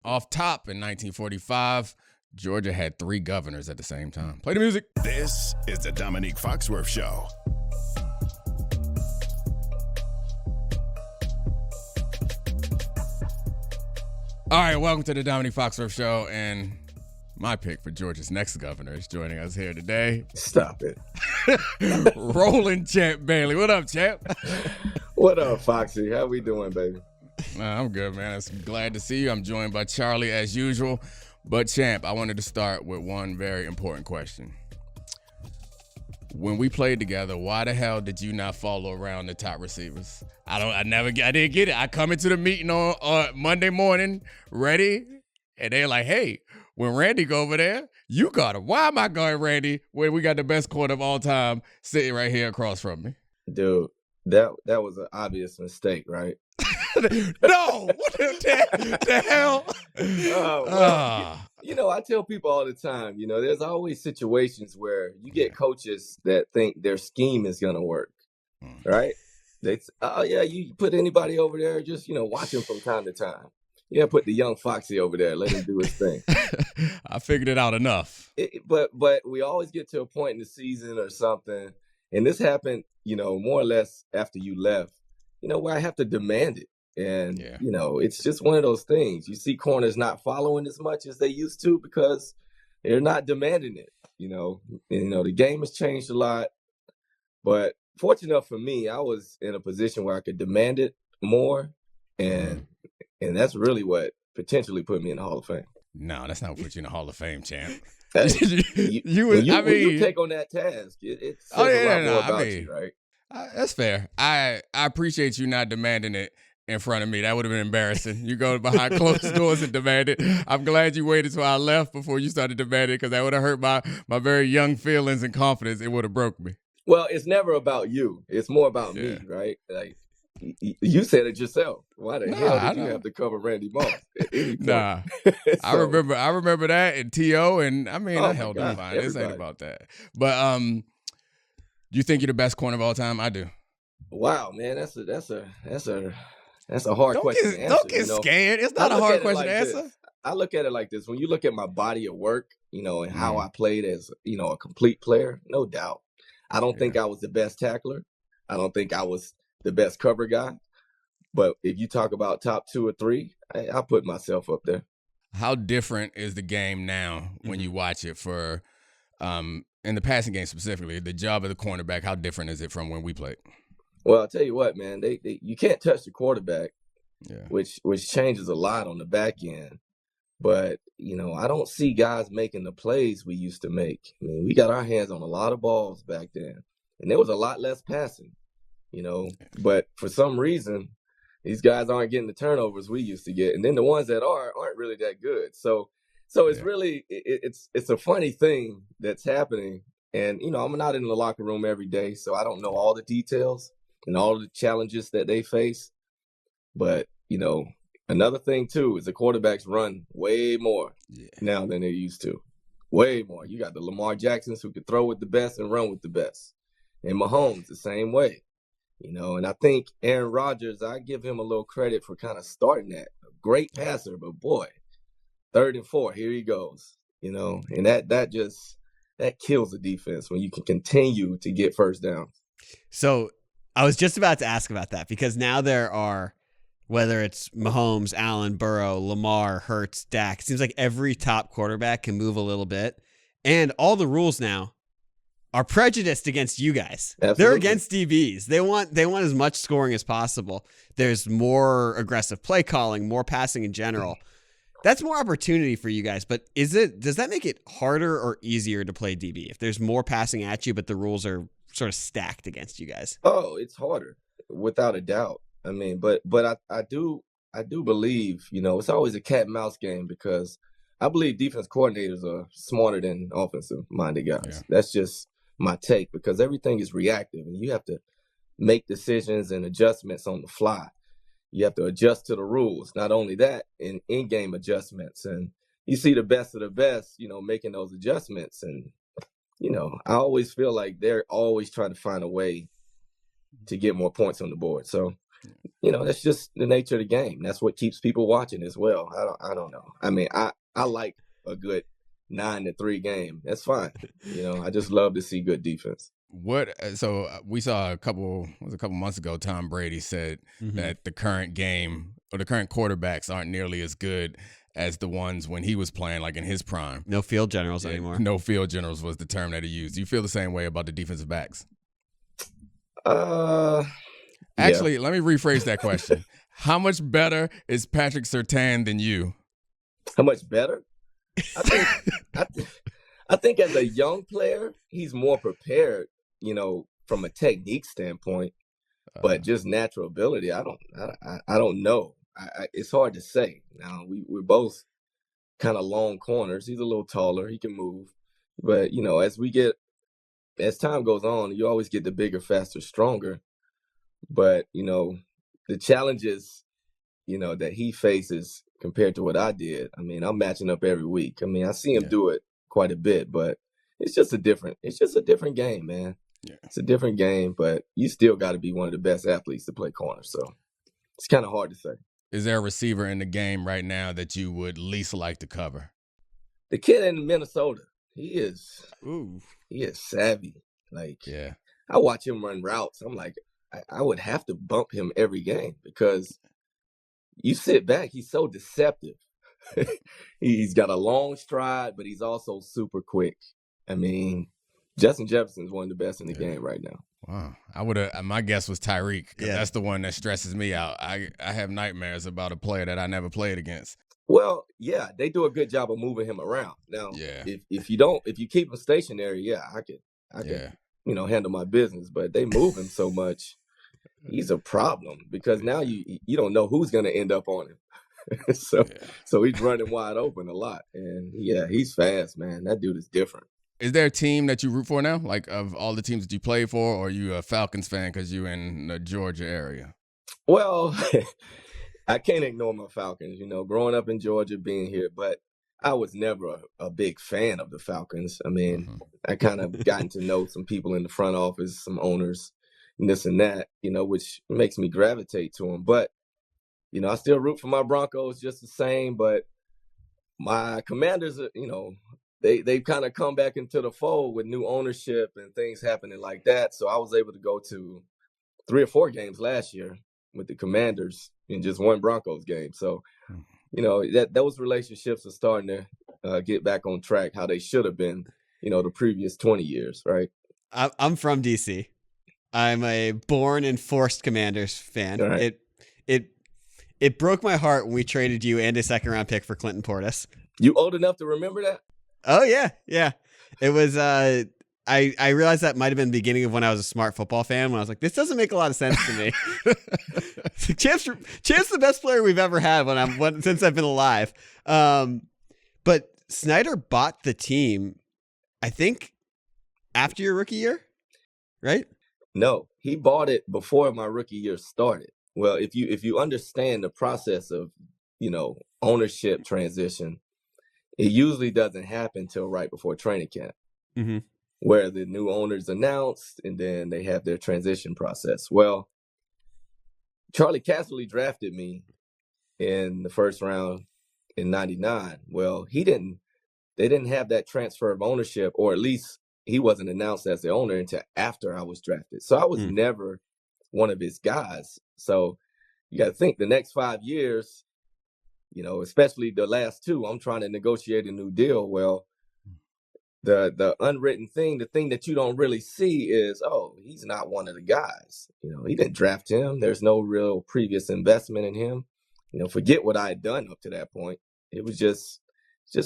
Off top in 1945, Georgia had 3 governors at the same time. Play the music. This is the Domonique Foxworth Show. All right, welcome to the Domonique Foxworth Show, and my pick for Georgia's next governor is joining us here today. Stop it. Rolling Champ Bailey. What up, Champ? What up, Foxy? How we doing, baby? I'm good, man. I'm glad to see you. I'm joined by Charlie as usual. But, Champ, I wanted to start with one very important question. When we played together, why the hell did you not follow around the top receivers? I didn't get it. I come into the meeting on Monday morning, ready, and they're like, hey, when Randy go over there, you got him. Why am I guarding Randy when we got the best corner of all time sitting right here across from me? Dude, that was an obvious mistake, right? No! What the hell? I tell people all the time, there's always situations where you get coaches that think their scheme is going to work, right? You put anybody over there, just, watch him from time to time. Yeah, put the young Foxy over there, let him do his thing. I figured it out enough. But we always get to a point in the season or something, and this happened, more or less after you left, where I have to demand it. And, it's just one of those things. You see corners not following as much as they used to because they're not demanding it, the game has changed a lot. But fortunate enough for me, I was in a position where I could demand it more. And that's really what potentially put me in the Hall of Fame. No, that's not what put you in the Hall of Fame, champ. When you take on that task, it says a lot more about you, right? That's fair. I appreciate you not demanding it in front of me. That would have been embarrassing. You go behind closed doors and demand it. I'm glad you waited till I left before you started demanding it, because that would have hurt my very young feelings and confidence. It would have broke me. Well, it's never about you. It's more about me, right? Like you said it yourself. Why the hell did you have to cover Randy Moss? Nah, I remember that and T.O. and I held him fine. This ain't about that. But you think you're the best corner of all time? I do. Wow, man, that's a hard question to answer. Don't get scared. It's not a hard question to answer. I look at it like this. When you look at my body of work, and how I played as, a complete player, no doubt. I don't think I was the best tackler. I don't think I was the best cover guy. But if you talk about top 2 or 3, I put myself up there. How different is the game now when you watch it for, in the passing game specifically, the job of the cornerback? How different is it from when we played? Well, I'll tell you what, man, you can't touch the quarterback, which changes a lot on the back end. But, I don't see guys making the plays we used to make. I mean, we got our hands on a lot of balls back then, and there was a lot less passing, But for some reason, these guys aren't getting the turnovers we used to get. And then the ones that aren't really that good. So it's really it's a funny thing that's happening. And, I'm not in the locker room every day, so I don't know all the details and all the challenges that they face. But, another thing, too, is the quarterbacks run way more now than they used to. Way more. You got the Lamar Jacksons who can throw with the best and run with the best. And Mahomes the same way. And I think Aaron Rodgers, I give him a little credit for kind of starting that. A great passer, but boy, 3rd and 4, here he goes. And that kills the defense when you can continue to get first downs. So I was just about to ask about that, because now there are, whether it's Mahomes, Allen, Burrow, Lamar, Hurts, Dak, it seems like every top quarterback can move a little bit. And all the rules now are prejudiced against you guys. Absolutely. They're against DBs. They want as much scoring as possible. There's more aggressive play calling, more passing in general. That's more opportunity for you guys. But does that make it harder or easier to play DB if there's more passing at you, but the rules are sort of stacked against you guys? Oh, it's harder, without a doubt. I mean, but I do believe, it's always a cat and mouse game, because I believe defense coordinators are smarter than offensive minded guys. Yeah. That's just my take, because everything is reactive and you have to make decisions and adjustments on the fly. You have to adjust to the rules. Not only that, in-game adjustments. And you see the best of the best, making those adjustments. And, I always feel like they're always trying to find a way to get more points on the board. So that's just the nature of the game. That's what keeps people watching as well. I don't know. I mean, I like a good 9-3 game. That's fine. I just love to see good defense. So we saw a couple months ago, Tom Brady said that the current game or the current quarterbacks aren't nearly as good as the ones when he was playing, like in his prime. No field generals anymore. No field generals was the term that he used. Do you feel the same way about the defensive backs? Actually, let me rephrase that question. How much better is Patrick Surtain than you? How much better? I think as a young player, he's more prepared, from a technique standpoint, but just natural ability. I don't know. It's hard to say. Now we're both kind of long corners. He's a little taller. He can move, but as time goes on, you always get the bigger, faster, stronger. But the challenges, that he faces compared to what I did. I mean, I'm matching up every week. I mean, I see him do it quite a bit, but it's just a different game, man. Yeah. It's a different game, but you still got to be one of the best athletes to play corner. So it's kind of hard to say. Is there a receiver in the game right now that you would least like to cover? The kid in Minnesota, he is savvy. I watch him run routes. I'm like, I would have to bump him every game because you sit back, he's so deceptive. He's got a long stride, but he's also super quick. I mean, Justin Jefferson's one of the best in the game right now. Wow. My guess was Tyreek. That's the one that stresses me out. I have nightmares about a player that I never played against. Well, yeah, they do a good job of moving him around. Now, if you keep him stationary, I could handle my business, but they move him so much. He's a problem because now you don't know who's going to end up on him. So he's running wide open a lot. And he's fast, man. That dude is different. Is there a team that you root for now? Like of all the teams that you play for, or are you a Falcons fan because you're in the Georgia area? Well, I can't ignore my Falcons, growing up in Georgia, being here, but I was never a big fan of the Falcons. I mean, I kind of gotten to know some people in the front office, some owners, and this and that, which makes me gravitate to them. But, I still root for my Broncos just the same, but my Commanders, they've kind of come back into the fold with new ownership and things happening like that. So I was able to go to 3 or 4 games last year with the Commanders in just one Broncos game. So, those relationships are starting to get back on track how they should have been, the previous 20 years, right? I'm from DC. I'm a born and forced Commanders fan. Right. It broke my heart when we traded you and a 2nd-round pick for Clinton Portis. You old enough to remember that? Oh yeah. It was. I realized that might have been the beginning of when I was a smart football fan. When I was like, this doesn't make a lot of sense to me. Champ's the best player we've ever had since I've been alive. But Snyder bought the team, I think, after your rookie year, right? No, he bought it before my rookie year started. Well, if you understand the process of, ownership transition, it usually doesn't happen till right before training camp, where the new owners announced and then they have their transition process. Well, Charlie Casserly drafted me in the first round in '99. Well, they didn't have that transfer of ownership, or at least he wasn't announced as the owner until after I was drafted. So I was never one of his guys. So you got to think the next 5 years, especially the last 2, I'm trying to negotiate a new deal. Well, the unwritten thing, the thing that you don't really see is, he's not one of the guys. He didn't draft him. There's no real previous investment in him. Forget what I had done up to that point. It was just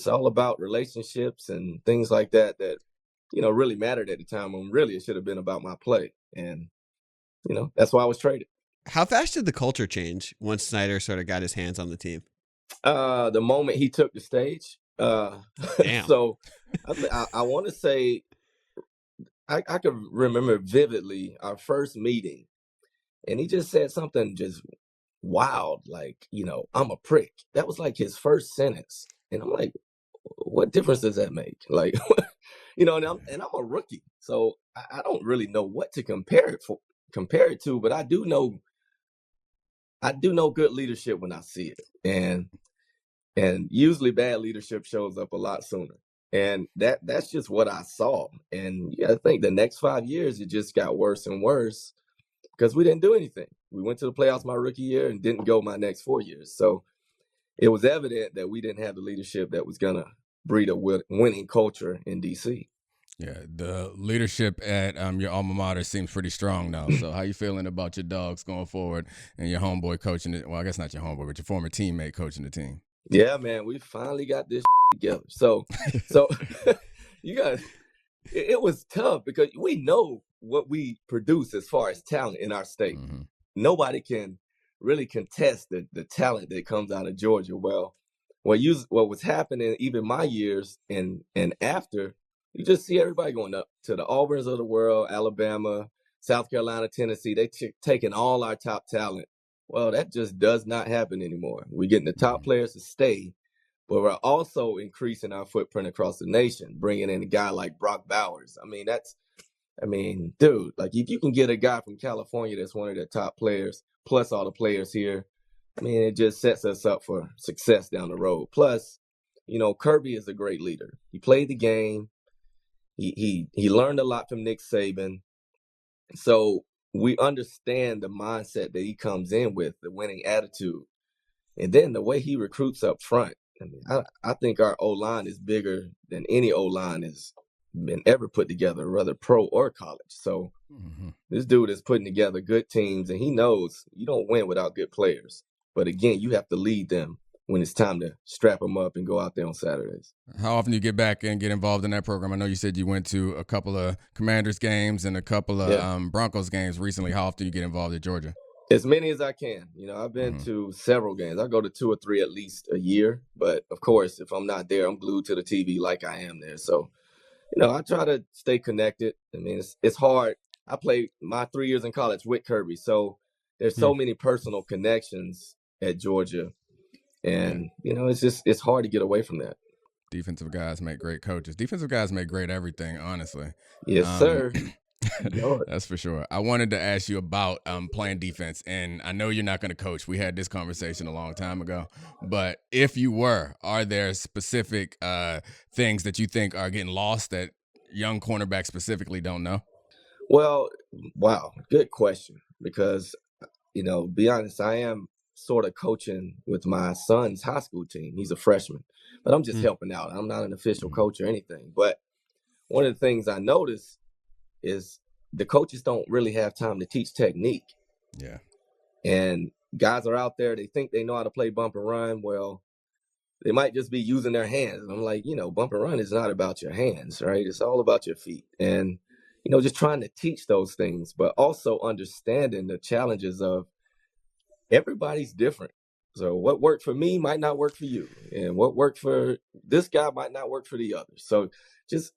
all about relationships and things like that really mattered at the time, when really it should have been about my play. And, that's why I was traded. How fast did the culture change once Snyder sort of got his hands on the team? The moment he took the stage. Damn. So I want to say I could remember vividly our first meeting, and he just said something just wild, like, I'm a prick. That was like his first sentence. And I'm like, what difference does that make? Like, and I'm a rookie. So I don't really know what to compare it to, but I do know I do know good leadership when I see it, and usually bad leadership shows up a lot sooner. And that's just what I saw. And I think the next 5 years it just got worse and worse because we didn't do anything. We went to the playoffs my rookie year and didn't go my next 4 years. So it was evident that we didn't have the leadership that was gonna breed a winning culture in DC. Yeah, the leadership at your alma mater seems pretty strong now. So how you feeling about your dogs going forward and your homeboy coaching it? Well, I guess not your homeboy, but your former teammate coaching the team. Yeah, man, we finally got this together. So you guys, it was tough because we know what we produce as far as talent in our state. Mm-hmm. Nobody can really contest the talent that comes out of Georgia. Well, what was happening even my years and after, you just see everybody going up to the Auburns of the world, Alabama, South Carolina, Tennessee. They taking all our top talent. Well, that just does not happen anymore. We're getting the top players to stay, but we're also increasing our footprint across the nation, bringing in a guy like Brock Bowers. Dude, like if you can get a guy from California that's one of the top players, plus all the players here, it just sets us up for success down the road. Plus, Kirby is a great leader. He played the game. He learned a lot from Nick Saban. So we understand the mindset that he comes in with, the winning attitude. And then the way he recruits up front. I think our O-line is bigger than any O-line has been ever put together, whether pro or college. So this dude is putting together good teams, and he knows you don't win without good players. But again, you have to lead them when it's time to strap them up and go out there on Saturdays. How often do you get back and get involved in that program? I know you said you went to a couple of Commanders games and a couple of Broncos games recently. How often do you get involved at Georgia? As many as I can. I've been to several games. I go to 2 or 3 at least a year. But, of course, if I'm not there, I'm glued to the TV like I am there. So, I try to stay connected. It's hard. I played my 3 years in college with Kirby. So there's so many personal connections at Georgia. And, it's hard to get away from that. Defensive guys make great coaches. Defensive guys make great everything, honestly. Yes, sir. That's for sure. I wanted to ask you about playing defense, and I know you're not going to coach. We had this conversation a long time ago. But if you were, are there specific things that you think are getting lost that young cornerbacks specifically don't know? Well, wow, good question. Because, be honest, I am sort of coaching with my son's high school team. He's a freshman, but I'm just helping out. I'm not an official coach or anything. But one of the things I noticed is the coaches don't really have time to teach technique. Yeah. And guys are out there, they think they know how to play bump and run. Well, they might just be using their hands. And I'm like, bump and run is not about your hands, right? It's all about your feet. And, just trying to teach those things, but also understanding the challenges of everybody's different. So what worked for me might not work for you. And what worked for this guy might not work for the other. So just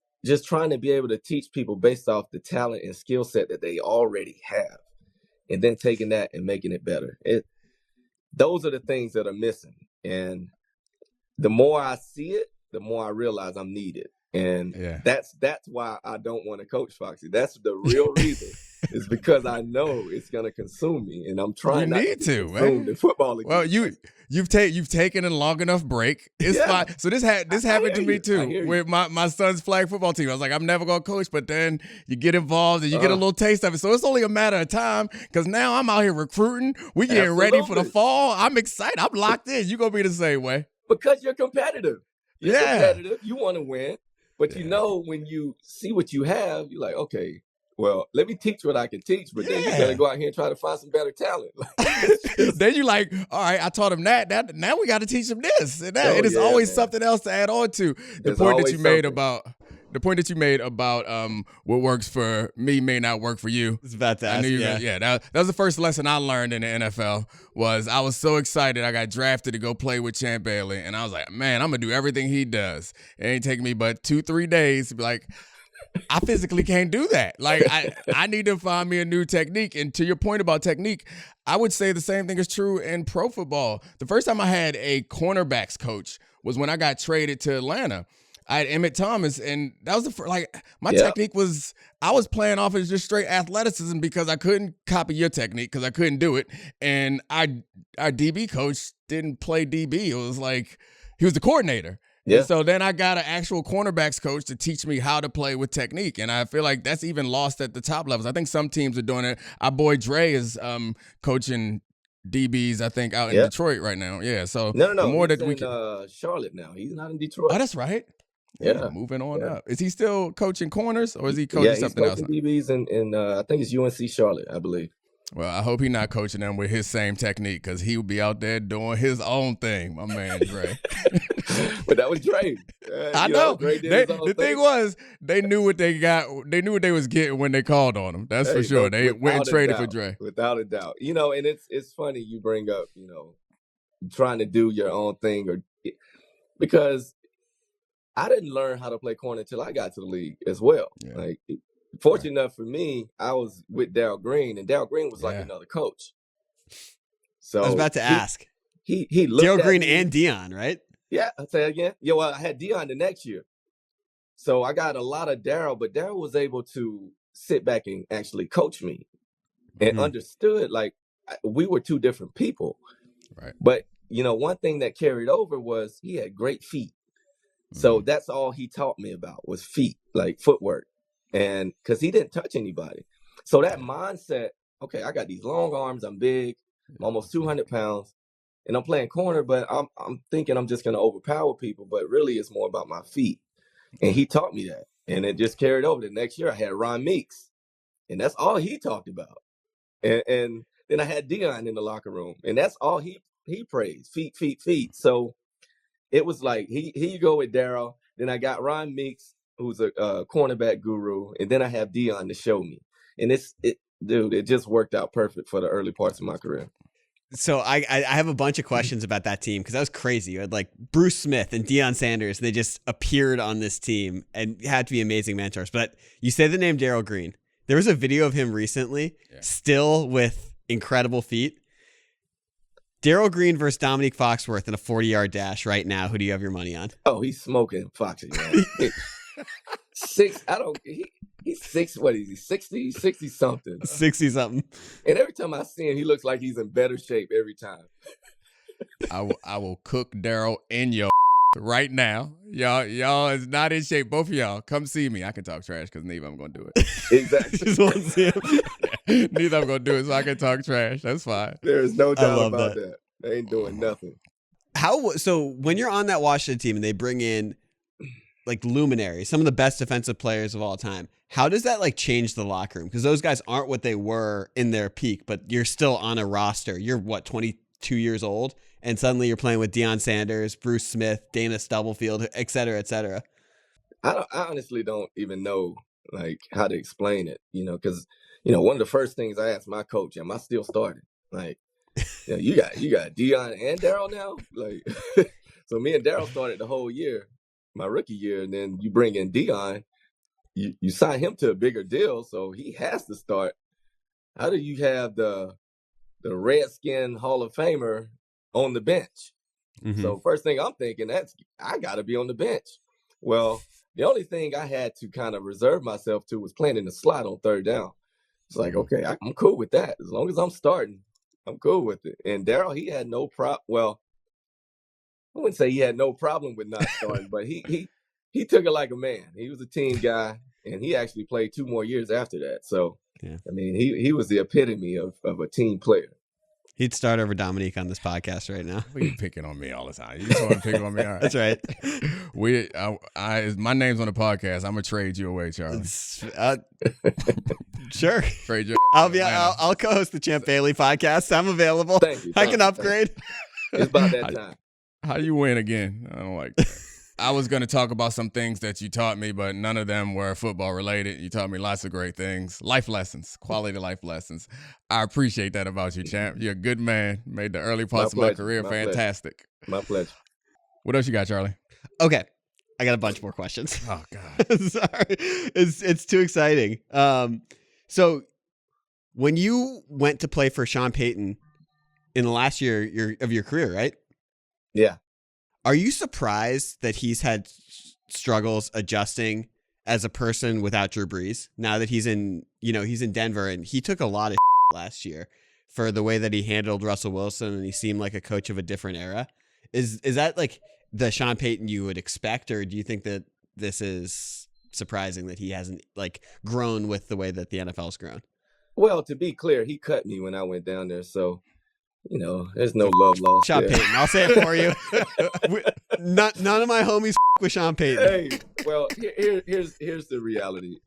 trying to be able to teach people based off the talent and skill set that they already have, and then taking that and making it better. Those are the things that are missing. And the more I see it, the more I realize I'm needed. And that's why I don't want to coach, Foxy. That's the real reason. It's because I know it's going to consume me, and I'm trying not to be consumed in football again. Well, you've taken a long enough break. It's fine. So this happened to me too with my son's flag football team. I was like, I'm never gonna coach, but then you get involved and you get a little taste of it. So it's only a matter of time because now I'm out here recruiting. We getting ready for the fall. I'm excited. I'm locked in. You gonna be the same way because you're competitive. You're competitive. You want to win, but when you see what you have, you're like, okay. Well, let me teach what I can teach, but then you better go out here and try to find some better talent. Then you're like, all right, I taught him that. Now we got to teach him this and that. It's always something else to add on to. The point that you made about what works for me may not work for you. It's about that. That was the first lesson I learned in the NFL. Was I was so excited I got drafted to go play with Champ Bailey, and I was like, man, I'm gonna do everything he does. It ain't taking me but 2-3 days to be like, I physically can't do that. Like, I need to find me a new technique. And to your point about technique, I would say the same thing is true in pro football. The first time I had a cornerbacks coach was when I got traded to Atlanta. I had Emmett Thomas, and that was my technique was, I was playing off as just straight athleticism because I couldn't copy your technique because I couldn't do it. And our DB coach didn't play DB. It was like he was the coordinator. Yeah. And so then I got an actual cornerbacks coach to teach me how to play with technique. And I feel like that's even lost at the top levels. I think some teams are doing it. Our boy Dre is coaching DBs, I think, out in Detroit right now. Yeah. So no. The more he's that we can Charlotte now. He's not in Detroit. Oh, that's right. Yeah. Moving on up. Is he still coaching corners or is he coaching something else? Yeah, he's coaching DBs in I think it's UNC Charlotte, I believe. Well, I hope he's not coaching them with his same technique because he would be out there doing his own thing, my man Dre. But that was Dre. I know. The thing was, they knew what they got. They knew what they was getting when they called on him. That's for sure. They went and traded for Dre. Without a doubt. And it's funny you bring up, trying to do your own thing because I didn't learn how to play corner until I got to the league as well. Yeah. Fortunate enough for me, I was with Darrell Green, and Darrell Green was like another coach. So I was about to ask. He looked Darrell Green me. and Deion, right? Yeah, I'll say it again. Yeah, well, I had Deion the next year. So I got a lot of Darrell, but Darrell was able to sit back and actually coach me and understood we were two different people. Right. But, one thing that carried over was he had great feet. So that's all he taught me about was feet, like footwork. And because he didn't touch anybody. So that mindset, okay, I got these long arms, I'm big, I'm almost 200 pounds, and I'm playing corner, but I'm thinking I'm just going to overpower people, but really it's more about my feet. And he taught me that. And it just carried over. The next year I had Ron Meeks, and that's all he talked about. And then I had Deion in the locker room, and that's all he praised, feet. So it was like, here you go with Darrell. Then I got Ron Meeks, who's a cornerback guru, and then I have Deion to show me. And it just worked out perfect for the early parts of my career. So I have a bunch of questions about that team because that was crazy. You had Bruce Smith and Deion Sanders. They just appeared on this team and had to be amazing mentors. But you say the name Darrell Green. There was a video of him recently, still with incredible feet. Darrell Green versus Domonique Foxworth in a 40-yard dash right now. Who do you have your money on? Oh, he's smoking Foxy. He's 6, what is he, 60 something? 60 something. And every time I see him, he looks like he's in better shape every time. I will cook Darrell in your right now. Y'all is not in shape. Both of y'all, come see me. I can talk trash because neither I'm going to do it. Exactly. Just want to see him. Neither I'm going to do it so I can talk trash. That's fine. There is no doubt about that. They ain't doing nothing. So when you're on that Washington team and they bring in luminaries, some of the best defensive players of all time, how does that change the locker room? Because those guys aren't what they were in their peak, but you're still on a roster. You're 22 years old, and suddenly you're playing with Deion Sanders, Bruce Smith, Dana Stubblefield, et cetera, et cetera. I honestly don't even know how to explain it, because one of the first things I asked my coach, am I still starting? You got Deion and Darrell now? So me and Darrell started the whole year, my rookie year, and then you bring in Deion, you sign him to a bigger deal, so he has to start. How do you have the Redskin Hall of Famer on the bench? Mm-hmm. So first thing I'm thinking, I got to be on the bench. Well, the only thing I had to kind of reserve myself to was playing in the slot on third down. It's okay, I'm cool with that. As long as I'm starting, I'm cool with it. And Darrell, he had no problem. Well, I wouldn't say he had no problem with not starting, but he took it like a man. He was a team guy, and he actually played 2 more years after that. So, yeah. I mean, he was the epitome of a team player. He'd start over Domonique on this podcast right now. Well, you picking on me all the time. You just want to pick on me. All right. That's right. My name's on the podcast. I'm gonna trade you away, Charlie. Sure. Trade you. I'll co-host the Champ Bailey podcast. I'm available. Thank you. I can upgrade. It's about that time. How do you win again? I don't like that. I was going to talk about some things that you taught me, but none of them were football related. You taught me lots of great things, life lessons, quality life lessons. I appreciate that about you, champ. You're a good man. Made the early parts of my career fantastic. My pleasure. What else you got, Charlie? Okay. I got a bunch more questions. Oh, God. Sorry. It's too exciting. So when you went to play for Sean Payton in the last year of your career, right? Yeah. Are you surprised that he's had struggles adjusting as a person without Drew Brees now that he's in Denver, and he took a lot of last year for the way that he handled Russell Wilson, and he seemed like a coach of a different era. Is that like the Sean Payton you would expect, or do you think that this is surprising that he hasn't like grown with the way that the NFL's grown? Well, to be clear, he cut me when I went down there, so there's no love lost. Sean there. Payton, I'll say it for you. None of my homies with Sean Payton. Hey, well, here's the reality.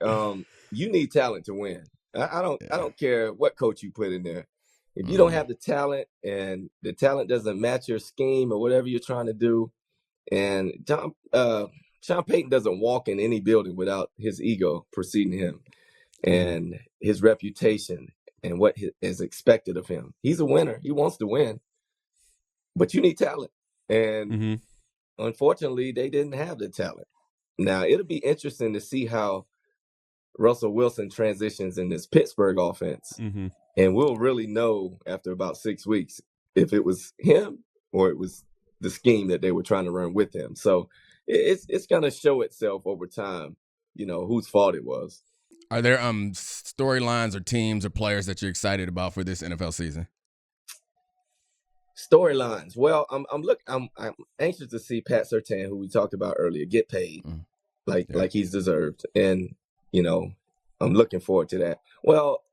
You need talent to win. I don't care what coach you put in there. If you don't have the talent and the talent doesn't match your scheme or whatever you're trying to do, and Sean Payton doesn't walk in any building without his ego preceding him and his reputation and what is expected of him. He's a winner. He wants to win, but you need talent. And unfortunately, they didn't have the talent. Now, it'll be interesting to see how Russell Wilson transitions in this Pittsburgh offense. And we'll really know after about 6 weeks if it was him or it was the scheme that they were trying to run with him. So it's going to show itself over time, whose fault it was. Are there storylines or teams or players that you're excited about for this NFL season? Storylines. Well, I'm anxious to see Pat Surtain, who we talked about earlier, get paid like he's deserved. And, I'm looking forward to that. Well,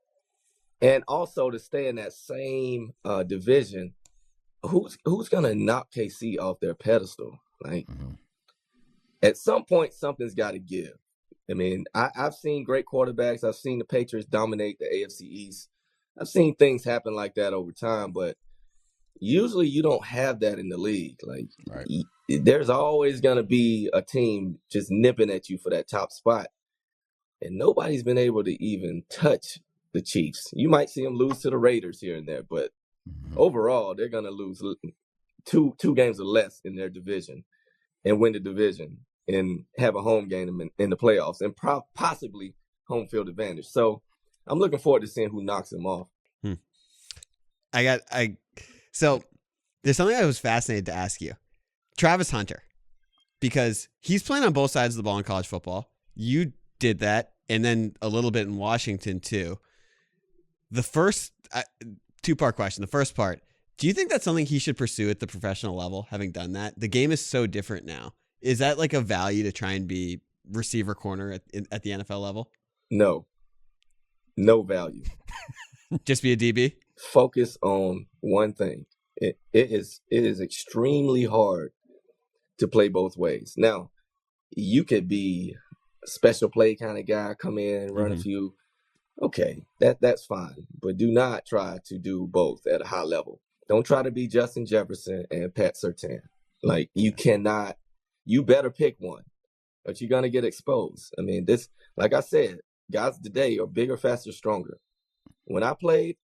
and also to stay in that same division, who's going to knock KC off their pedestal? Like, at some point, something's got to give. I mean, I've seen great quarterbacks. I've seen the Patriots dominate the AFC East. I've seen things happen like that over time, but usually you don't have that in the league. Like, there's always going to be a team just nipping at you for that top spot, and nobody's been able to even touch the Chiefs. You might see them lose to the Raiders here and there, but overall, they're going to lose two games or less in their division and win the division and have a home game in the playoffs and possibly home field advantage. So I'm looking forward to seeing who knocks them off. So there's something I was fascinated to ask you. Travis Hunter, because he's playing on both sides of the ball in college football. You did that, and then a little bit in Washington too. The first two-part question. The first part, do you think that's something he should pursue at the professional level, having done that? The game is so different now. Is that like a value to try and be receiver corner at the NFL level? No value. Just be a DB? Focus on one thing. It is extremely hard to play both ways. Now, you could be a special play kind of guy, come in, run a few. Okay, that's fine. But do not try to do both at a high level. Don't try to be Justin Jefferson and Pat Surtain. Like, you cannot. You better pick one, but you're going to get exposed. I mean, this, like I said, guys today are bigger, faster, stronger. When I played,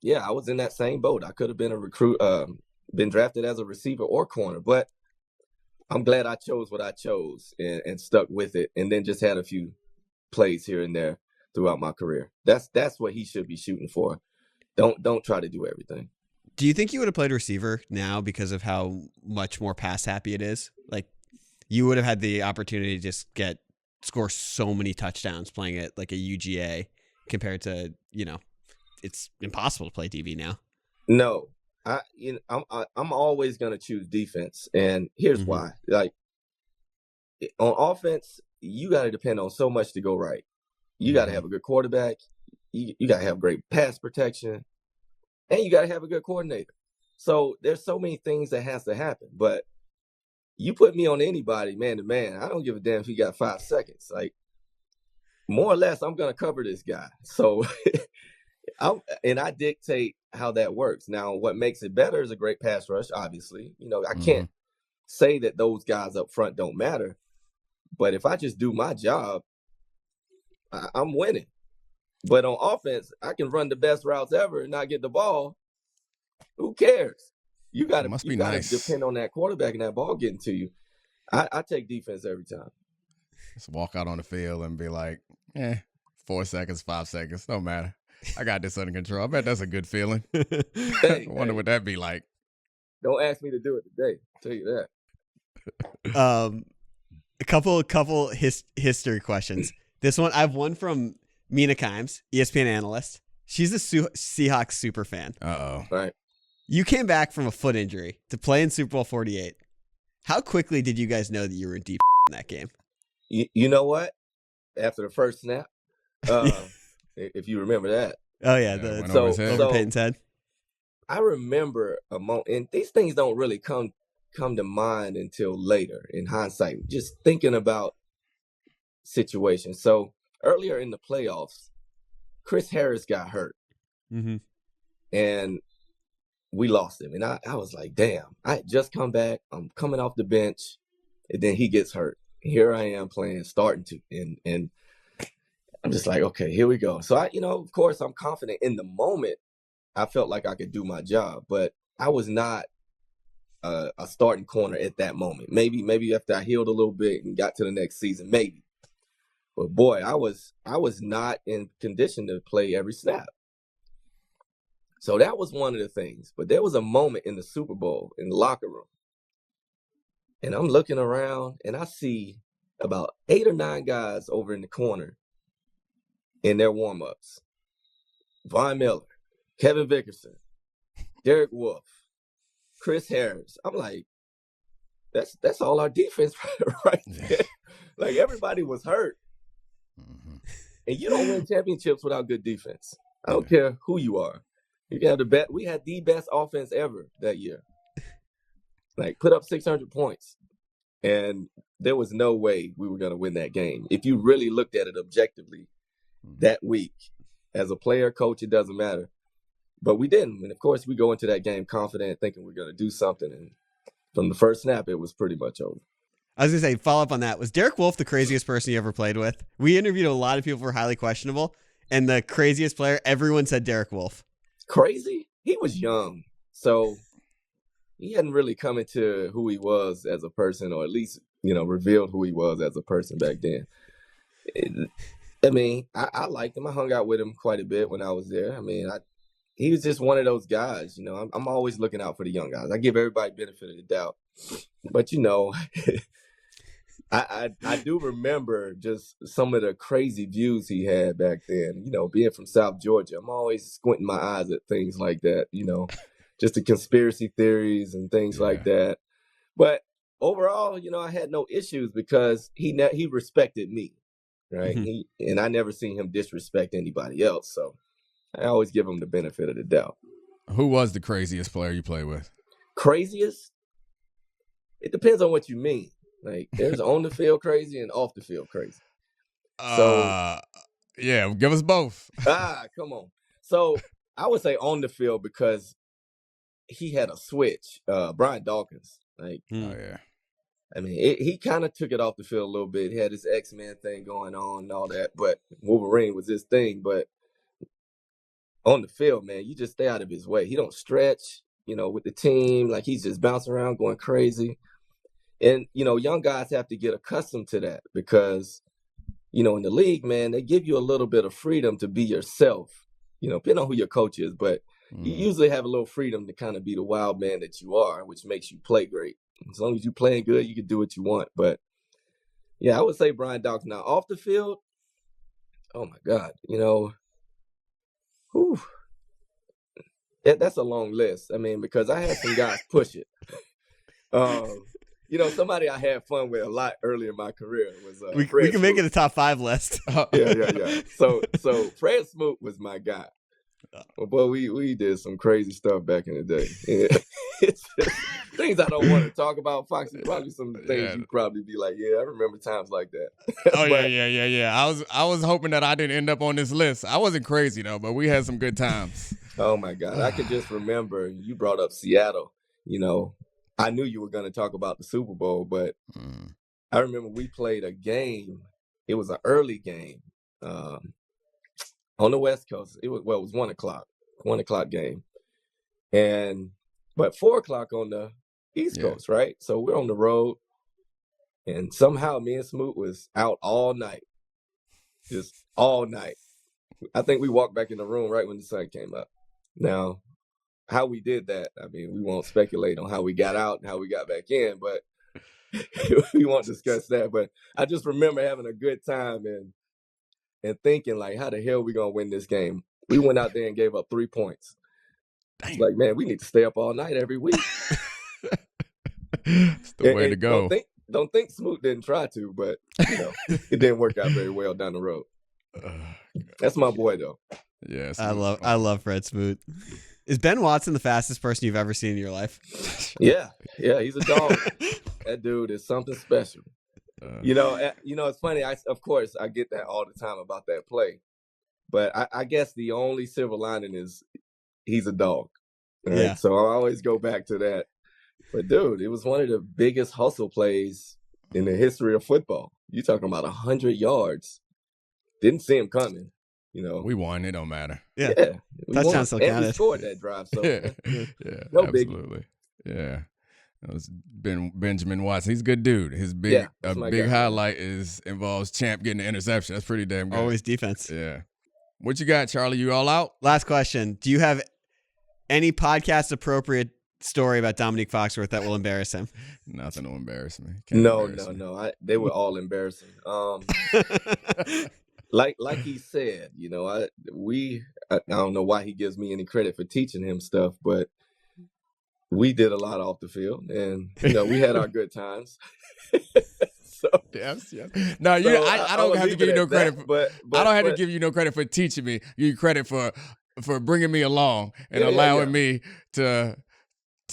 I was in that same boat. I could have been a recruit, been drafted as a receiver or corner, but I'm glad I chose what I chose and stuck with it, and then just had a few plays here and there throughout my career. That's what he should be shooting for. Don't try to do everything. Do you think you would have played receiver now because of how much more pass happy it is? Like, you would have had the opportunity to just score so many touchdowns playing it like a UGA compared to, it's impossible to play DB now. No, I'm always going to choose defense. And here's why. Like, on offense, you got to depend on so much to go right. You got to have a good quarterback. You got to have great pass protection. And you got to have a good coordinator. So there's so many things that has to happen. But you put me on anybody, man to man, I don't give a damn if he got 5 seconds. Like, more or less, I'm going to cover this guy. So, I dictate how that works. Now, what makes it better is a great pass rush, obviously. I can't say that those guys up front don't matter. But if I just do my job, I'm winning. But on offense, I can run the best routes ever and not get the ball. Who cares? You got to depend on that quarterback and that ball getting to you. I take defense every time. Just walk out on the field and be like, 4 seconds, 5 seconds, don't matter. I got this under control. I bet that's a good feeling. I wonder what that'd be like. Don't ask me to do it today. I'll tell you that. couple history questions. This one, I have one from Mina Kimes, ESPN analyst. She's a Seahawks super fan. Uh-oh. Right. You came back from a foot injury to play in Super Bowl 48. How quickly did you guys know that you were deep in that game? You know what? After the first snap, if you remember that. Oh, yeah. Over Payton's head. I remember a moment, and these things don't really come to mind until later in hindsight, just thinking about situations. So earlier in the playoffs, Chris Harris got hurt. Mm-hmm. And we lost him. And I was like, damn, I had just come back. I'm coming off the bench. And then he gets hurt. Here I am starting to. And I'm just like, okay, here we go. So of course, I'm confident in the moment. I felt like I could do my job, but I was not a starting corner at that moment. Maybe after I healed a little bit and got to the next season, maybe. But boy, I was not in condition to play every snap. So that was one of the things. But there was a moment in the Super Bowl in the locker room, and I'm looking around and I see about 8 or 9 guys over in the corner in their warm-ups. Von Miller, Kevin Vickerson, Derek Wolfe, Chris Harris. I'm like, that's all our defense right there. Like, everybody was hurt. Mm-hmm. And you don't win championships without good defense. I don't care who you are. You can have we had the best offense ever that year. Like, put up 600 points. And there was no way we were going to win that game. If you really looked at it objectively that week, as a player, coach, it doesn't matter. But we didn't. And, of course, we go into that game confident, thinking we're going to do something. And from the first snap, it was pretty much over. I was going to say, follow up on that. Was Derek Wolfe the craziest person you ever played with? We interviewed a lot of people who were highly questionable, and the craziest player, everyone said Derek Wolfe. Crazy? He was young. So he hadn't really come into who he was as a person, or at least, revealed who he was as a person back then. I liked him. I hung out with him quite a bit when I was there. He was just one of those guys, I'm always looking out for the young guys. I give everybody benefit of the doubt. But, I do remember just some of the crazy views he had back then, being from South Georgia. I'm always squinting my eyes at things like that, just the conspiracy theories and things like that. But overall, I had no issues because he respected me, right? Mm-hmm. And I never seen him disrespect anybody else. So I always give him the benefit of the doubt. Who was the craziest player you played with? Craziest? It depends on what you mean. Like, there's on the field crazy and off the field crazy. So, yeah, give us both. Come on. So I would say on the field because he had a switch. Brian Dawkins. Like, oh yeah. He kind of took it off the field a little bit. He had his X-Men thing going on and all that, but Wolverine was his thing. But on the field, man, you just stay out of his way. He don't stretch, with the team. Like, he's just bouncing around going crazy. And, young guys have to get accustomed to that because, in the league, man, they give you a little bit of freedom to be yourself, depending on who your coach is. But you usually have a little freedom to kind of be the wild man that you are, which makes you play great. As long as you're playing good, you can do what you want. But, yeah, I would say Brian Dawkins. Now, off the field, oh, my God, that's a long list. Because I had some guys push it. Somebody I had fun with a lot early in my career was we can make it a top 5 list. Yeah. So Fred Smoot was my guy. Well, boy, we did some crazy stuff back in the day. It's just things I don't want to talk about. Foxy, probably some things you probably be like, yeah, I remember times like that. Oh, but, yeah. I was hoping that I didn't end up on this list. I wasn't crazy though, but we had some good times. Oh my God, I could just remember you brought up Seattle. I knew you were going to talk about the Super Bowl, but I remember we played a game. It was an early game on the West Coast. It was 1 o'clock game. But 4 o'clock on the East Coast, right? So we're on the road, and somehow me and Smoot was out all night, just all night. I think we walked back in the room right when the sun came up. Now, how we did that, we won't speculate on how we got out and how we got back in, but we won't discuss that. But I just remember having a good time and thinking, like, how the hell are we going to win this game? We went out there and gave up 3 points. It's like, man, we need to stay up all night every week. That's the way to go. Don't think Smoot didn't try to, but it didn't work out very well down the road. That's my boy, though. Yes, I love Fred Smoot. Is Ben Watson the fastest person you've ever seen in your life? Yeah, he's a dog. That dude is something special. It's funny. Of course, I get that all the time about that play, but I guess the only silver lining is he's a dog. Right? Yeah. So I always go back to that. But dude, it was one of the biggest hustle plays in the history of football. You talking about 100 yards? Didn't see him coming. We won. It don't matter. Yeah. Touchdown still counted. We scored that drive. So yeah, no absolutely. Biggie. Yeah. That was Benjamin Watson. He's a good dude. His big highlight involves Champ getting the interception. That's pretty damn good. Always defense. Yeah. What you got, Charlie? You all out? Last question. Do you have any podcast appropriate story about Domonique Foxworth that will embarrass him? Nothing will embarrass me. No. They were all embarrassing. Like he said, I don't know why he gives me any credit for teaching him stuff, but we did a lot off the field, and we had our good times. So, yes. No, I don't have to give you no credit. But I don't have to give you no credit for teaching me. You credit for bringing me along and allowing me to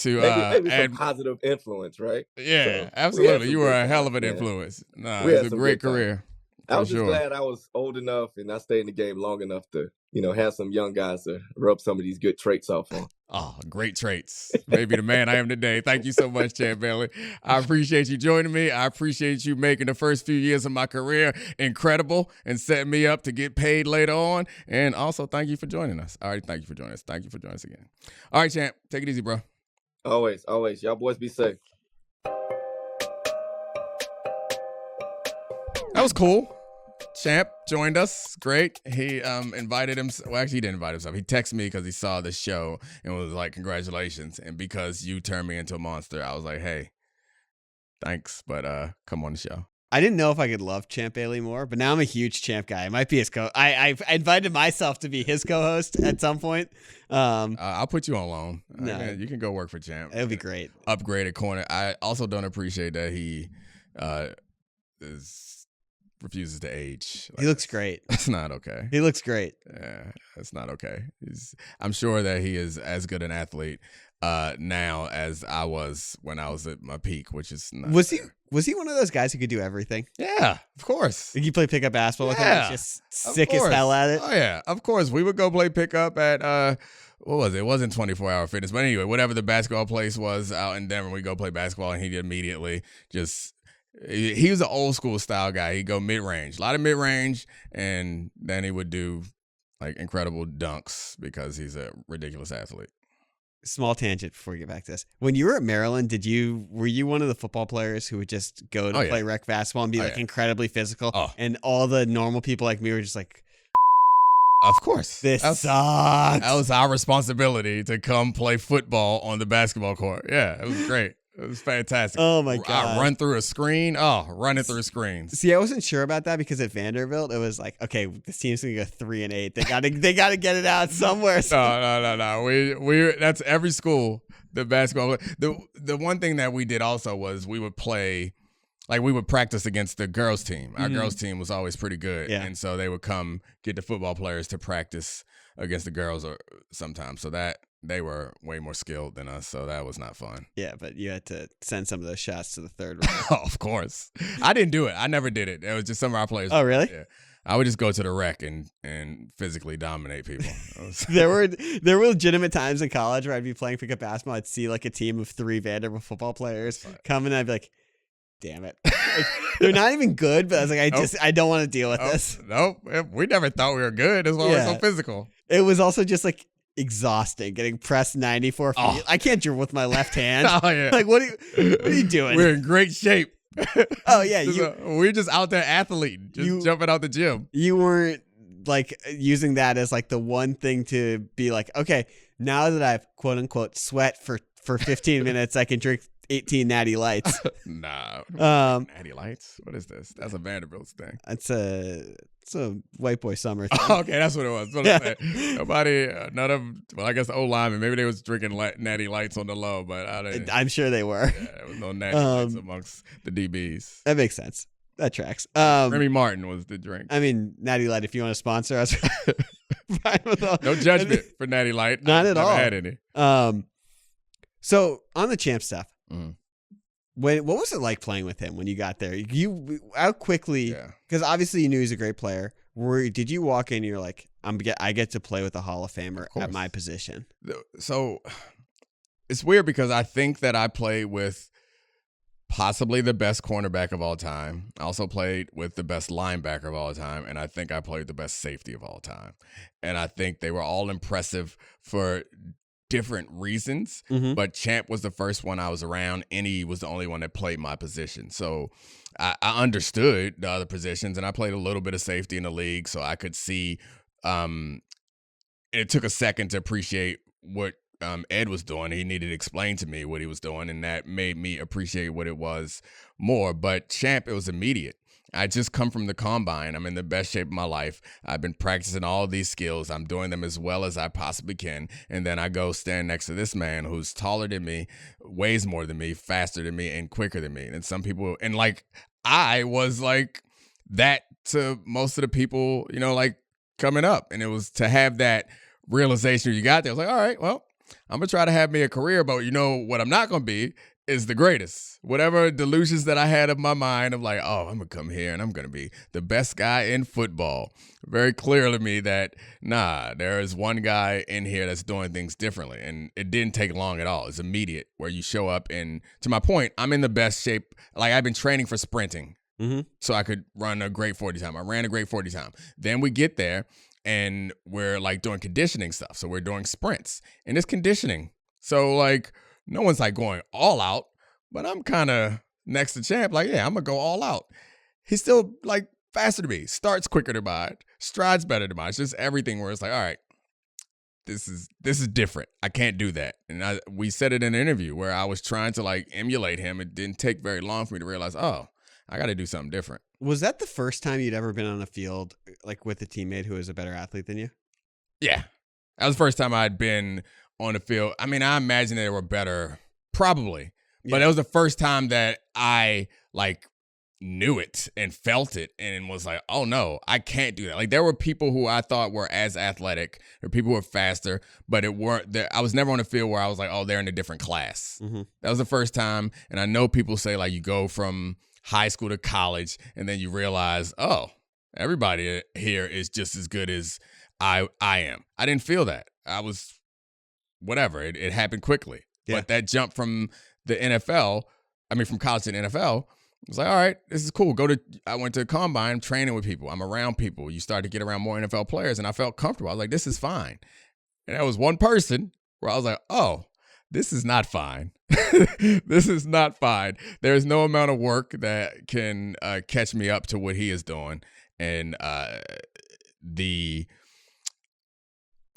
maybe some positive influence, right? Yeah, so absolutely. You were a hell of an influence. No, it was a great career. I was just glad I was old enough and I stayed in the game long enough to, have some young guys to rub some of these good traits off on. Oh, great traits. Maybe the man I am today. Thank you so much, Champ Bailey. I appreciate you joining me. I appreciate you making the first few years of my career incredible and setting me up to get paid later on. And also, thank you for joining us. All right, thank you for joining us. Thank you for joining us again. All right, Champ, take it easy, bro. Always. Y'all boys be safe. That was cool. Champ joined us. Great. He invited him. Well, actually, he didn't invite himself. He texted me because he saw the show and was like, congratulations. And because you turned me into a monster, I was like, hey, thanks. But come on the show. I didn't know if I could love Champ Bailey more, but now I'm a huge Champ guy. I might be his I invited myself to be his co-host at some point. I'll put you on loan. No. You can go work for Champ. It would be great. Upgraded corner. I also don't appreciate that he refuses to age. He looks great. That's not okay. He looks great. Yeah, that's not okay. I'm sure that he is as good an athlete now as I was when I was at my peak, which is not. Was he one of those guys who could do everything? Yeah, of course. Did you play pickup basketball with him? Just sick as hell at it. Oh yeah, of course. We would go play pickup at what was it? It wasn't 24-hour fitness, but anyway, whatever the basketball place was out in Denver, we go play basketball, and he'd immediately just. He was an old school style guy. He'd go mid-range, a lot of mid-range, and then he would do like incredible dunks because he's a ridiculous athlete. Small tangent before we get back to this. When you were at Maryland, were you one of the football players who would just go to play rec basketball and be incredibly physical? Oh. And all the normal people like me were just like, of course. This sucks. That was our responsibility to come play football on the basketball court. Yeah, it was great. It was fantastic. Oh, my God. I run through a screen. Oh, running through screens. See, I wasn't sure about that because at Vanderbilt, it was like, okay, this team's going to go 3-8. They got to get it out somewhere. No. We that's every school, the basketball. The one thing that we did also was we would play, like we would practice against the girls team. Our girls team was always pretty good. Yeah. And so they would come get the football players to practice against the girls or sometimes. So that they were way more skilled than us, so that was not fun. Yeah, but you had to send some of those shots to the third round. Oh, of course. I didn't do it. I never did it. It was just some of our players. Oh, really? Yeah. I would just go to the rec and physically dominate people. There were legitimate times in college where I'd be playing pickup basketball. I'd see like a team of 3 Vanderbilt football players come and I'd be like, damn it. Like, they're not even good, but I was like, I don't want to deal with this. Nope. We never thought we were good. That's why we're so physical. It was also just like exhausting getting pressed 94 feet. Oh. I can't dribble with my left hand. Oh, yeah. Like, what are you doing? We're in great shape. Oh, yeah. We're just out there athleting, jumping out the gym. You weren't like using that as like the one thing to be like, okay, now that I've quote unquote sweat for 15 minutes, I can drink 18 natty lights. Nah. Natty lights? What is this? That's a Vanderbilt thing. It's a white boy summer thing. Oh, okay, that's what it was. What I said. Nobody, none of, well, I guess the O-linemen, maybe they was drinking natty lights on the low, but I'm sure they were. Yeah, there was no natty lights amongst the DBs. That makes sense. That tracks. Remy Martin was the drink. I mean, Natty Light, if you want to sponsor us. Fine with all. No judgment for Natty Light. Not at all. Had any. So on the champ stuff, Mm-hmm. what was it like playing with him when you got there? How quickly? Because obviously you knew he was a great player. Did you walk in and you're like, I get to play with a Hall of Famer at my position? So it's weird because I think that I played with possibly the best cornerback of all time. I also played with the best linebacker of all time, and I think I played the best safety of all time. And I think they were all impressive for different reasons, but Champ was the first one I was around, and he was the only one that played my position. So I understood the other positions, and I played a little bit of safety in the league, so I could see it took a second to appreciate what Ed was doing. He needed to explain to me what he was doing, and that made me appreciate what it was more. But Champ, it was immediate. I just come from the combine. I'm in the best shape of my life. I've been practicing all these skills. I'm doing them as well as I possibly can. And then I go stand next to this man who's taller than me, weighs more than me, faster than me, and quicker than me. And some people, and like, I was like that to most of the people, like coming up. And it was to have that realization you got there. I was like, all right, well, I'm going to try to have me a career, but what I'm not going to be is the greatest. Whatever delusions that I had of my mind of like, oh, I'm going to come here and I'm going to be the best guy in football. Very clear to me that, there is one guy in here that's doing things differently. And it didn't take long at all. It's immediate where you show up. And to my point, I'm in the best shape. Like, I've been training for sprinting so I could run a great 40 time. I ran a great 40 time. Then we get there and we're like doing conditioning stuff. So we're doing sprints and it's conditioning. So like, no one's like going all out, but I'm kind of next to Champ. Like, yeah, I'm going to go all out. He's still like faster than me, starts quicker than mine, strides better than mine. It's just everything where it's like, all right, this is different. I can't do that. And we said it in an interview where I was trying to like emulate him. It didn't take very long for me to realize, oh, I got to do something different. Was that the first time you'd ever been on a field like with a teammate who was a better athlete than you? Yeah. That was the first time I'd been on the field. I mean, I imagine they were better, probably. But it was the first time that I like knew it and felt it and was like, oh no, I can't do that. Like there were people who I thought were as athletic or people who were faster, but I was never on a field where I was like, oh, they're in a different class. That was the first time. And I know people say like you go from high school to college and then you realize, oh, everybody here is just as good as I am. I didn't feel that. I was whatever. It happened quickly. Yeah. But that jump from the NFL, from college to the NFL, I was like, all right, this is cool. I went to combine, training with people. I'm around people. You start to get around more NFL players, and I felt comfortable. I was like, this is fine. And there was one person where I was like, oh, this is not fine. This is not fine. There's no amount of work that can catch me up to what he is doing. And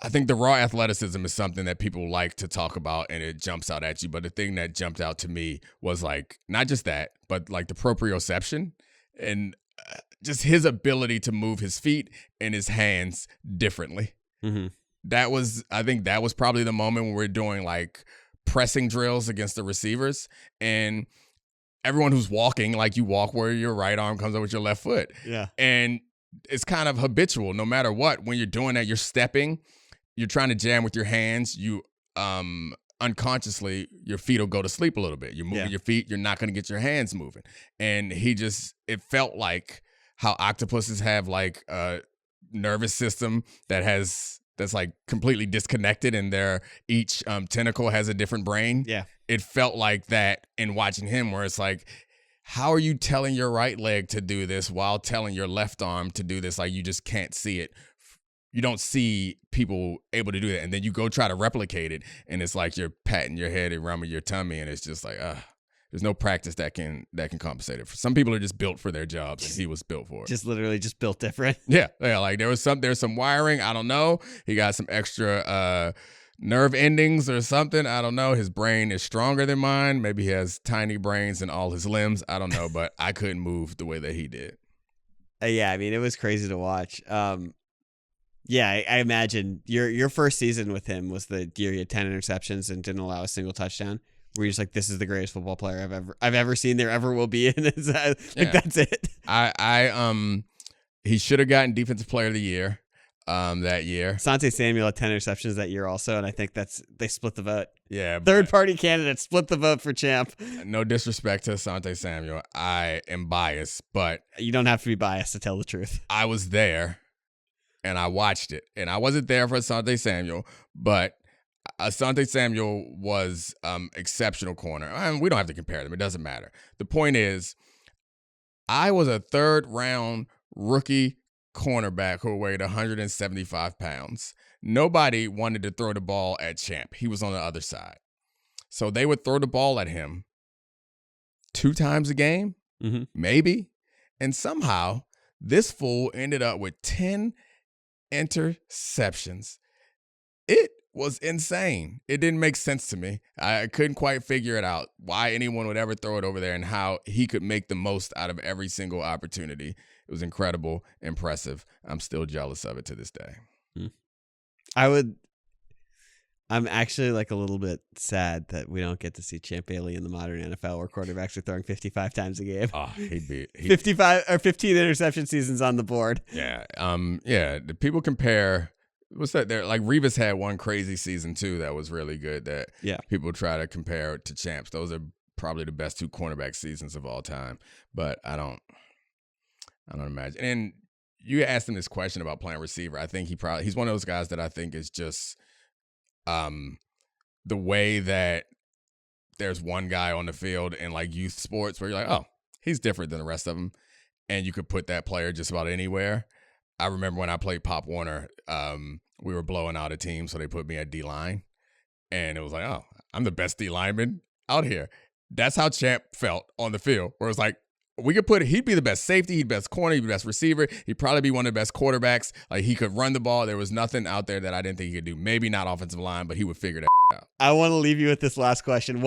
I think the raw athleticism is something that people like to talk about and it jumps out at you. But the thing that jumped out to me was like, not just that, but like the proprioception and just his ability to move his feet and his hands differently. I think that was probably the moment when we're doing like pressing drills against the receivers and everyone who's walking, like you walk where your right arm comes up with your left foot. Yeah. And it's kind of habitual no matter what. When you're doing that, you're stepping. You're trying to jam with your hands, you unconsciously, your feet will go to sleep a little bit. You're moving your feet, you're not going to get your hands moving. And it felt like how octopuses have like a nervous system that's like completely disconnected and each tentacle has a different brain. Yeah. It felt like that in watching him where it's like, how are you telling your right leg to do this while telling your left arm to do this? Like you just can't see it. You don't see people able to do that. And then you go try to replicate it. And it's like you're patting your head and rubbing your tummy. And it's just like, there's no practice that can compensate it. Some people are just built for their jobs and he was built for it. Just literally just built different. Yeah. Like there's some wiring. I don't know. He got some extra nerve endings or something. I don't know. His brain is stronger than mine. Maybe he has tiny brains in all his limbs. I don't know, but I couldn't move the way that he did. Yeah, I mean, it was crazy to watch. Yeah, I imagine your first season with him was the year he had 10 interceptions and didn't allow a single touchdown. Where you're just like, this is the greatest football player I've ever seen. There ever will be, and it's that's it. He should have gotten Defensive Player of the Year that year. Asante Samuel had 10 interceptions that year also, and I think they split the vote. Yeah, third-party candidates split the vote for champ. No disrespect to Asante Samuel. I am biased, but you don't have to be biased to tell the truth. I was there, and I watched it, and I wasn't there for Asante Samuel, but Asante Samuel was exceptional corner. And we don't have to compare them. It doesn't matter. The point is, I was a third-round rookie cornerback who weighed 175 pounds. Nobody wanted to throw the ball at Champ. He was on the other side. So they would throw the ball at him 2 times a game, maybe. And somehow this fool ended up with 10 interceptions. It was insane. It didn't make sense to me. I couldn't quite figure it out, why anyone would ever throw it over there and how he could make the most out of every single opportunity. It was incredible, impressive. I'm still jealous of it to this day. I'm actually like a little bit sad that we don't get to see Champ Bailey in the modern NFL where quarterbacks are throwing 55 times a game. Oh, he'd be 55 or 15 interception seasons on the board. Yeah. The people compare. What's that? There, like Revis had one crazy season too that was really good. That people try to compare to Champs. Those are probably the best 2 cornerback seasons of all time. But I don't imagine. And you asked him this question about playing receiver. I think he's one of those guys that I think is just the way that there's one guy on the field in like youth sports where you're like, oh, he's different than the rest of them, and you could put that player just about anywhere. I remember when I played Pop Warner, we were blowing out a team, so they put me at D-line. And it was like, oh, I'm the best D-lineman out here. That's how Champ felt on the field, where it was like, he'd be the best safety, he'd be the best corner, he'd be the best receiver, he'd probably be one of the best quarterbacks. Like, he could run the ball. There was nothing out there that I didn't think he could do. Maybe not offensive line, but he would figure that out. I want to leave you with this last question.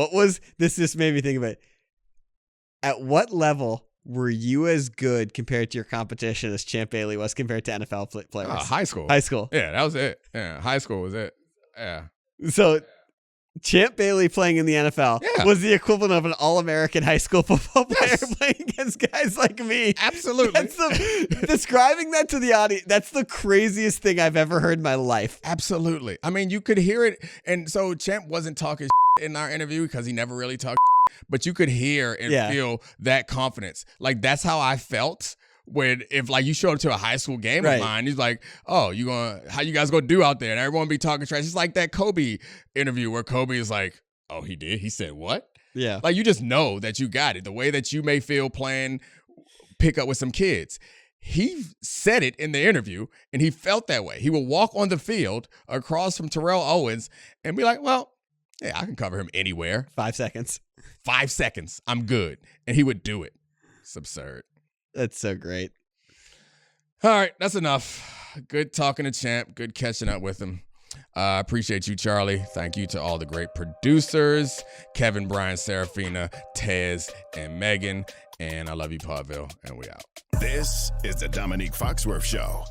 This just made me think of it. At what level were you as good compared to your competition as Champ Bailey was compared to NFL players? High school. High school. Yeah, that was it. Yeah, high school was it. Yeah. So Champ Bailey playing in the NFL was the equivalent of an all-American high school football player playing against guys like me. Absolutely. Describing that to the audience, that's the craziest thing I've ever heard in my life. Absolutely. I mean, you could hear it. And so Champ wasn't talking in our interview because he never really talked, but you could hear and feel that confidence. Like, that's how I felt if like you showed up to a high school game of mine. He's like, oh, how you guys gonna do out there? And everyone be talking trash. It's like that Kobe interview where Kobe is like, oh, he did? He said what? Yeah. Like, you just know that you got it. The way that you may feel playing pickup with some kids. He said it in the interview, and he felt that way. He would walk on the field across from Terrell Owens and be like, well, yeah, I can cover him anywhere. 5 seconds. 5 seconds. I'm good. And he would do it. It's absurd. That's so great. All right, that's enough. Good talking to Champ. Good catching up with him. I appreciate you, Charlie. Thank you to all the great producers, Kevin, Brian, Serafina, Tez, and Megan. And I love you, Podville, and we out. This is the Domonique Foxworth Show.